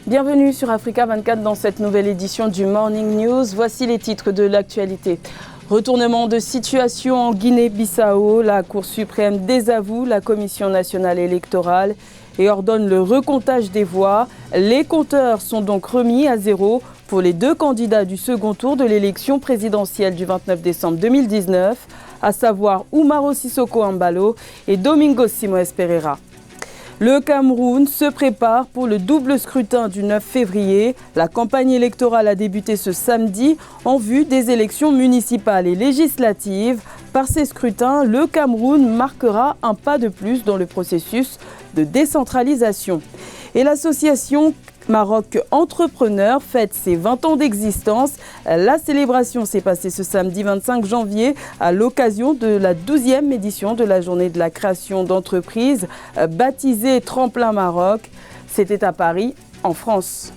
Bienvenue sur Africa 24 dans cette nouvelle édition du Morning News. Voici les titres de l'actualité. Retournement de situation en Guinée-Bissau. La Cour suprême désavoue la Commission nationale électorale et ordonne le recomptage des voix. Les compteurs sont donc remis à zéro pour les deux candidats du second tour de l'élection présidentielle du 29 décembre 2019, à savoir Umaro Sissoco Embalo et Domingos Simões Pereira. Le Cameroun se prépare pour le double scrutin du 9 février. La campagne électorale a débuté ce samedi en vue des élections municipales et législatives. Par ces scrutins, le Cameroun marquera un pas de plus dans le processus de décentralisation. Et l'association Maroc Entrepreneur fête ses 20 ans d'existence. La célébration s'est passée ce samedi 25 janvier à l'occasion de la 12e édition de la journée de la création d'entreprises baptisée Tremplin Maroc. C'était à Paris, en France.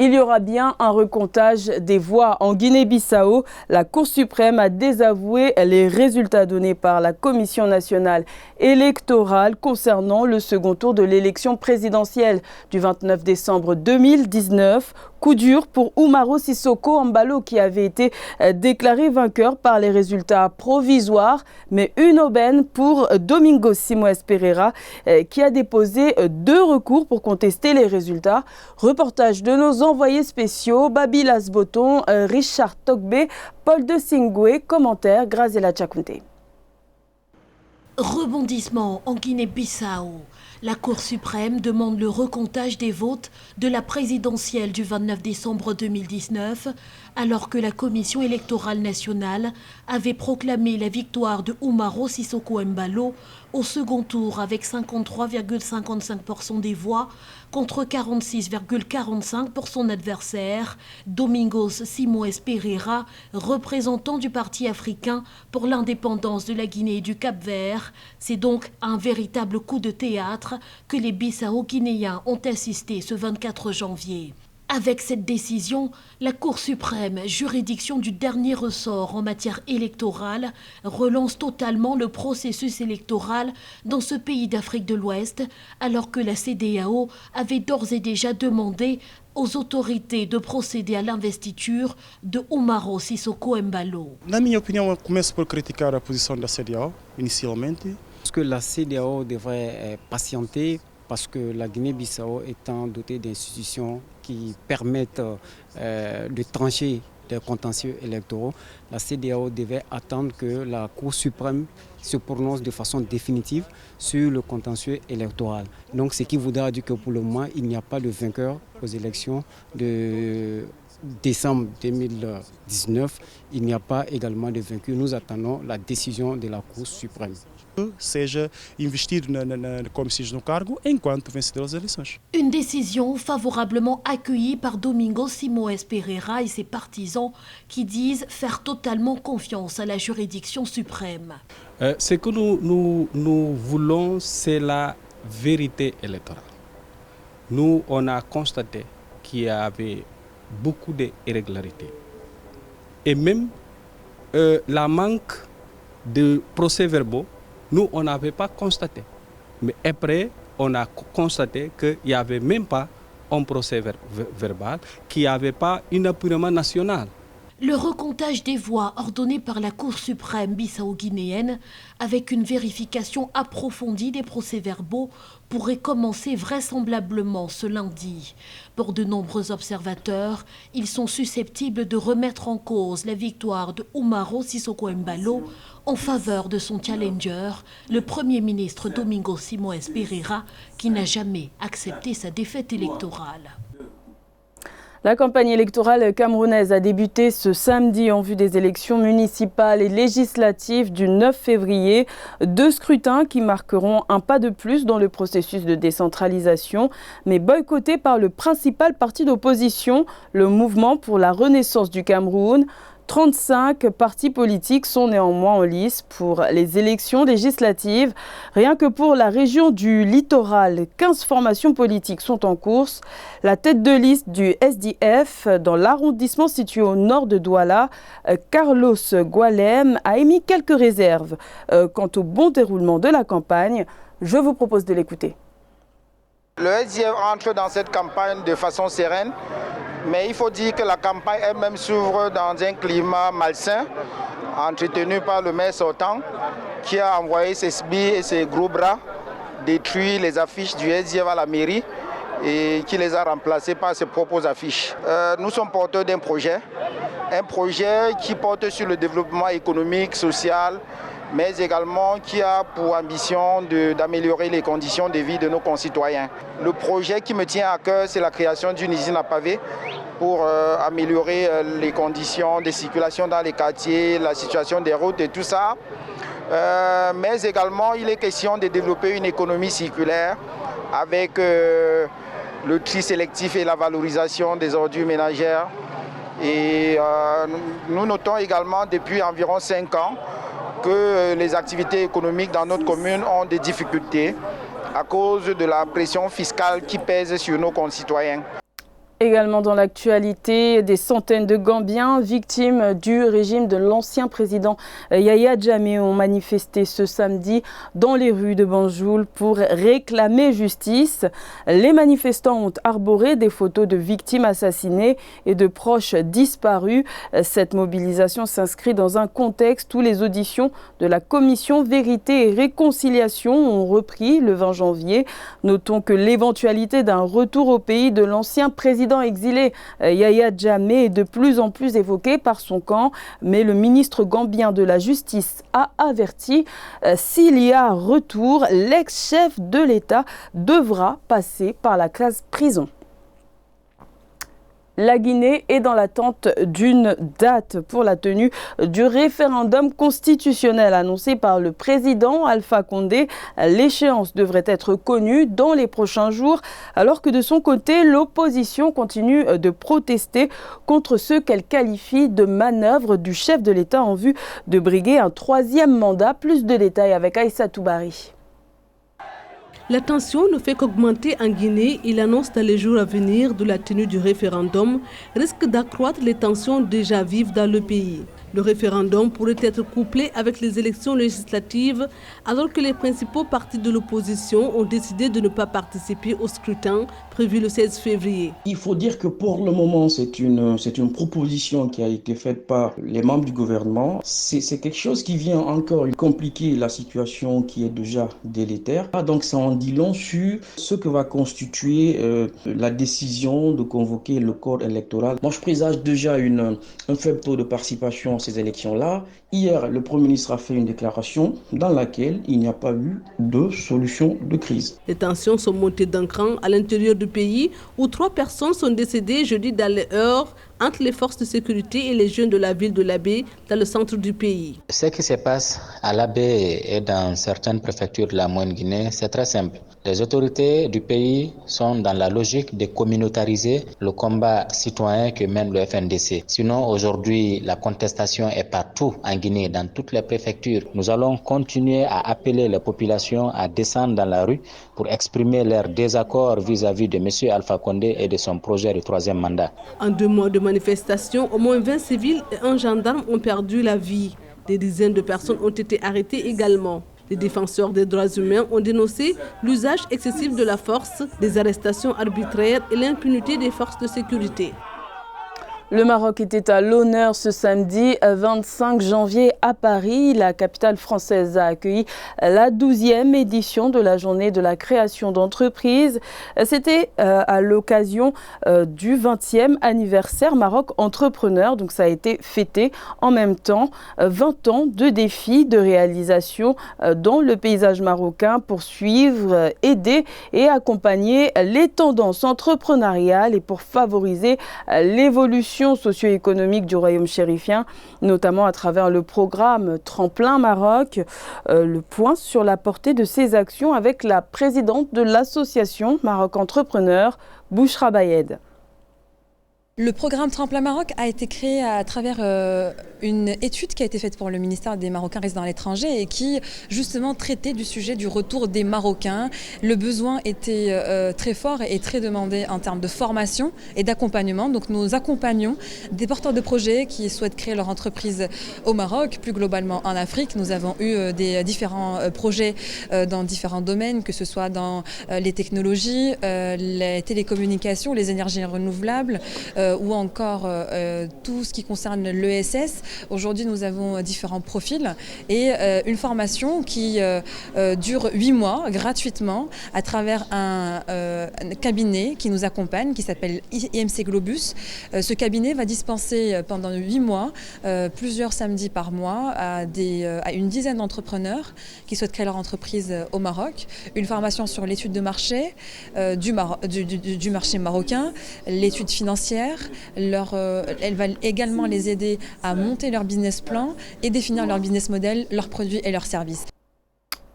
Il y aura bien un recomptage des voix en Guinée-Bissau. La Cour suprême a désavoué les résultats donnés par la Commission nationale électorale concernant le second tour de l'élection présidentielle du 29 décembre 2019. Coup dur pour Umaro Sissoco Embalo qui avait été déclaré vainqueur par les résultats provisoires, mais une aubaine pour Domingos Simões Pereira qui a déposé 2 recours pour contester les résultats. Reportage de nos envoyés spéciaux, Babi Lasboton, Richard Togbe, Paul de Singwe, commentaire Grazela Tchakounte. Rebondissement en Guinée-Bissau. La Cour suprême demande le recomptage des votes de la présidentielle du 29 décembre 2019, alors que la Commission électorale nationale avait proclamé la victoire de Umaro Sissoco Embalo au second tour avec 53,55% des voix contre 46,45% pour son adversaire, Domingos Simões Pereira, représentant du Parti africain pour l'indépendance de la Guinée et du Cap-Vert. C'est donc un véritable coup de théâtre que les Bissau-Guinéens ont assisté ce 24 janvier. Avec cette décision, la Cour suprême, juridiction du dernier ressort en matière électorale, relance totalement le processus électoral dans ce pays d'Afrique de l'Ouest, alors que la CEDEAO avait d'ores et déjà demandé aux autorités de procéder à l'investiture de Umaro Sissoco Embalo. Na minha opinião, eu começo por criticar a posição da CEDEAO, initialmente. Parce que la CEDEAO devrait patienter, parce que la Guinée-Bissau étant dotée d'institutions qui permettent de trancher des contentieux électoraux, la CEDEAO devait attendre que la Cour suprême se prononce de façon définitive sur le contentieux électoral. Donc ce qui voudra dire que pour le moment, il n'y a pas de vainqueur aux élections de décembre 2019. Il n'y a pas également de vaincu. Nous attendons la décision de la Cour suprême. Seja investido na comissões no cargo enquanto vencedor das eleições. Une décision favorablement accueillie par Domingos Simões Pereira et ses partisans qui disent faire totalement confiance à la juridiction suprême. Ce que nous voulons, c'est la vérité électorale. Nous, on a constaté qu'il y avait beaucoup d'irrégularités. Et même la manque de procès-verbaux, nous, on n'avait pas constaté. Mais après, on a constaté qu'il n'y avait même pas un procès verbal, qu'il n'y avait pas un apurement national. Le recomptage des voix ordonné par la Cour suprême bissau-guinéenne avec une vérification approfondie des procès-verbaux pourrait commencer vraisemblablement ce lundi. Pour de nombreux observateurs, ils sont susceptibles de remettre en cause la victoire de Umaro Sissoco Embalo en faveur de son challenger, le Premier ministre Domingos Simões Pereira, qui n'a jamais accepté sa défaite électorale. La campagne électorale camerounaise a débuté ce samedi en vue des élections municipales et législatives du 9 février. 2 scrutins qui marqueront un pas de plus dans le processus de décentralisation, mais boycottés par le principal parti d'opposition, le Mouvement pour la Renaissance du Cameroun. 35 partis politiques sont néanmoins en lice pour les élections législatives. Rien que pour la région du littoral, 15 formations politiques sont en course. La tête de liste du SDF dans l'arrondissement situé au nord de Douala, Carlos Gualem, a émis quelques réserves quant au bon déroulement de la campagne. Je vous propose de l'écouter. Le SDF entre dans cette campagne de façon sereine, mais il faut dire que la campagne elle-même s'ouvre dans un climat malsain, entretenu par le maire sortant, qui a envoyé ses sbires et ses gros bras détruire les affiches du SDF à la mairie et qui les a remplacées par ses propres affiches. Nous sommes porteurs d'un projet qui porte sur le développement économique, social, mais également qui a pour ambition d'améliorer les conditions de vie de nos concitoyens. Le projet qui me tient à cœur, c'est la création d'une usine à pavés pour améliorer les conditions de circulation dans les quartiers, la situation des routes et tout ça. Mais également, il est question de développer une économie circulaire avec le tri sélectif et la valorisation des ordures ménagères. Et nous notons également depuis environ 5 ans que les activités économiques dans notre commune ont des difficultés à cause de la pression fiscale qui pèse sur nos concitoyens. Également dans l'actualité, des centaines de Gambiens victimes du régime de l'ancien président Yaya Jammeh ont manifesté ce samedi dans les rues de Banjul pour réclamer justice. Les manifestants ont arboré des photos de victimes assassinées et de proches disparus. Cette mobilisation s'inscrit dans un contexte où les auditions de la commission Vérité et Réconciliation ont repris le 20 janvier. Notons que l'éventualité d'un retour au pays de l'ancien président exilé Yaya Jammeh est de plus en plus évoqué par son camp, mais le ministre gambien de la Justice a averti s'il y a retour, l'ex-chef de l'État devra passer par la case prison. La Guinée est dans l'attente d'une date pour la tenue du référendum constitutionnel annoncé par le président Alpha Condé. L'échéance devrait être connue dans les prochains jours, alors que de son côté, l'opposition continue de protester contre ce qu'elle qualifie de manœuvre du chef de l'État en vue de briguer un 3e mandat. Plus de détails avec Aïssa Toubari. La tension ne fait qu'augmenter en Guinée. Il annonce dans les jours à venir de la tenue du référendum risque d'accroître les tensions déjà vives dans le pays. Le référendum pourrait être couplé avec les élections législatives alors que les principaux partis de l'opposition ont décidé de ne pas participer au scrutin prévu le 16 février. Il faut dire que pour le moment, c'est une proposition qui a été faite par les membres du gouvernement. C'est quelque chose qui vient encore compliquer la situation qui est déjà délétère. Donc ça en dit long sur ce que va constituer la décision de convoquer le corps électoral. Moi, je présage déjà un faible taux de participation à ces élections-là. Hier, le Premier ministre a fait une déclaration dans laquelle il n'y a pas eu de solution de crise. Les tensions sont montées d'un cran à l'intérieur du pays où 3 personnes sont décédées jeudi dans les heures entre les forces de sécurité et les jeunes de la ville de Labé dans le centre du pays. Ce qui se passe à Labé et dans certaines préfectures de la Moyenne-Guinée, c'est très simple. Les autorités du pays sont dans la logique de communautariser le combat citoyen que mène le FNDC. Sinon, aujourd'hui, la contestation est partout en Guinée, dans toutes les préfectures. Nous allons continuer à appeler les populations à descendre dans la rue pour exprimer leur désaccord vis-à-vis de M. Alpha Condé et de son projet de 3e mandat. En 2 mois de manifestation, au moins 20 civils et un gendarme ont perdu la vie. Des dizaines de personnes ont été arrêtées également. Les défenseurs des droits humains ont dénoncé l'usage excessif de la force, des arrestations arbitraires et l'impunité des forces de sécurité. Le Maroc était à l'honneur ce samedi 25 janvier à Paris. La capitale française a accueilli la 12e édition de la journée de la création d'entreprises. C'était à l'occasion du 20e anniversaire Maroc Entrepreneur. Donc ça a été fêté en même temps. 20 ans de défis, de réalisation dans le paysage marocain pour suivre, aider et accompagner les tendances entrepreneuriales et pour favoriser l'évolution socio-économique du royaume chérifien, notamment à travers le programme Tremplin Maroc. Le point sur la portée de ces actions avec la présidente de l'association Maroc Entrepreneur, Bouchra Bayed. Le programme Tremplin Maroc a été créé à travers une étude qui a été faite pour le ministère des Marocains résidant à l'étranger et qui justement traitait du sujet du retour des Marocains. Le besoin était très fort et très demandé en termes de formation et d'accompagnement. Donc nous accompagnons des porteurs de projets qui souhaitent créer leur entreprise au Maroc, plus globalement en Afrique. Nous avons eu des différents projets dans différents domaines, que ce soit dans les technologies, les télécommunications, les énergies renouvelables, ou encore tout ce qui concerne l'ESS. Aujourd'hui, nous avons différents profils et une formation qui dure 8 mois gratuitement à travers un cabinet qui nous accompagne, qui s'appelle IMC Globus. Ce cabinet va dispenser pendant 8 mois, plusieurs samedis par mois, à une dizaine d'entrepreneurs qui souhaitent créer leur entreprise au Maroc. Une formation sur l'étude de marché du marché marocain, l'étude financière. Elle va également les aider à monter leur business plan et définir leur business model, leurs produits et leurs services.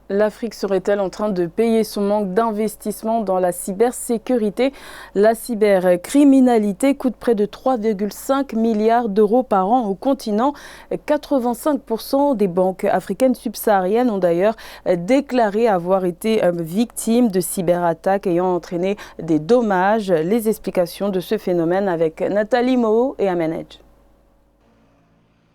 L'Afrique serait-elle en train de payer son manque d'investissement dans la cybersécurité? La cybercriminalité coûte près de 3,5 milliards d'euros par an au continent. 85% des banques africaines subsahariennes ont d'ailleurs déclaré avoir été victimes de cyberattaques ayant entraîné des dommages. Les explications de ce phénomène avec Nathalie Moho et Amenedj.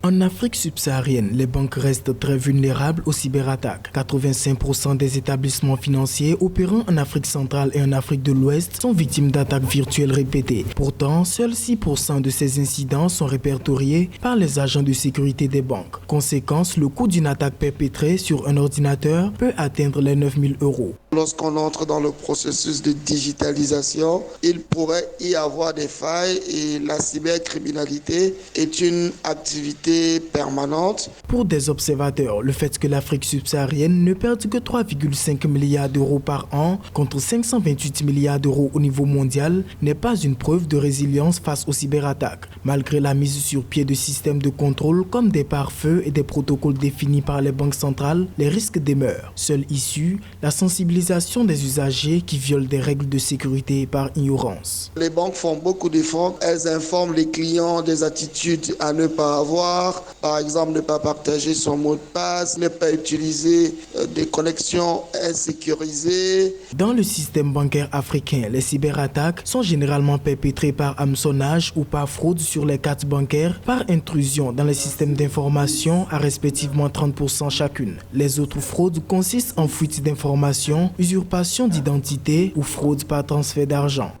En Afrique subsaharienne, les banques restent très vulnérables aux cyberattaques. 85% des établissements financiers opérant en Afrique centrale et en Afrique de l'Ouest sont victimes d'attaques virtuelles répétées. Pourtant, seuls 6% de ces incidents sont répertoriés par les agents de sécurité des banques. Conséquence, le coût d'une attaque perpétrée sur un ordinateur peut atteindre les 9 000 euros. Lorsqu'on entre dans le processus de digitalisation, il pourrait y avoir des failles et la cybercriminalité est une activité permanente. Pour des observateurs, le fait que l'Afrique subsaharienne ne perde que 3,5 milliards d'euros par an contre 528 milliards d'euros au niveau mondial n'est pas une preuve de résilience face aux cyberattaques. Malgré la mise sur pied de systèmes de contrôle comme des pare-feux et des protocoles définis par les banques centrales, les risques demeurent. Seule issue, la sensibilisation des usagers qui violent des règles de sécurité par ignorance. Les banques font beaucoup d'efforts. Elles informent les clients des attitudes à ne pas avoir. Par exemple, ne pas partager son mot de passe, ne pas utiliser des connexions insécurisées. Dans le système bancaire africain, les cyberattaques sont généralement perpétrées par hameçonnage ou par fraude sur les cartes bancaires, par intrusion dans les systèmes d'information à respectivement 30% chacune. Les autres fraudes consistent en fuite d'informations, usurpation d'identité ou fraude par transfert d'argent.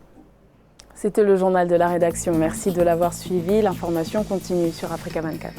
C'était le journal de la rédaction. Merci de l'avoir suivi. L'information continue sur Africa 24.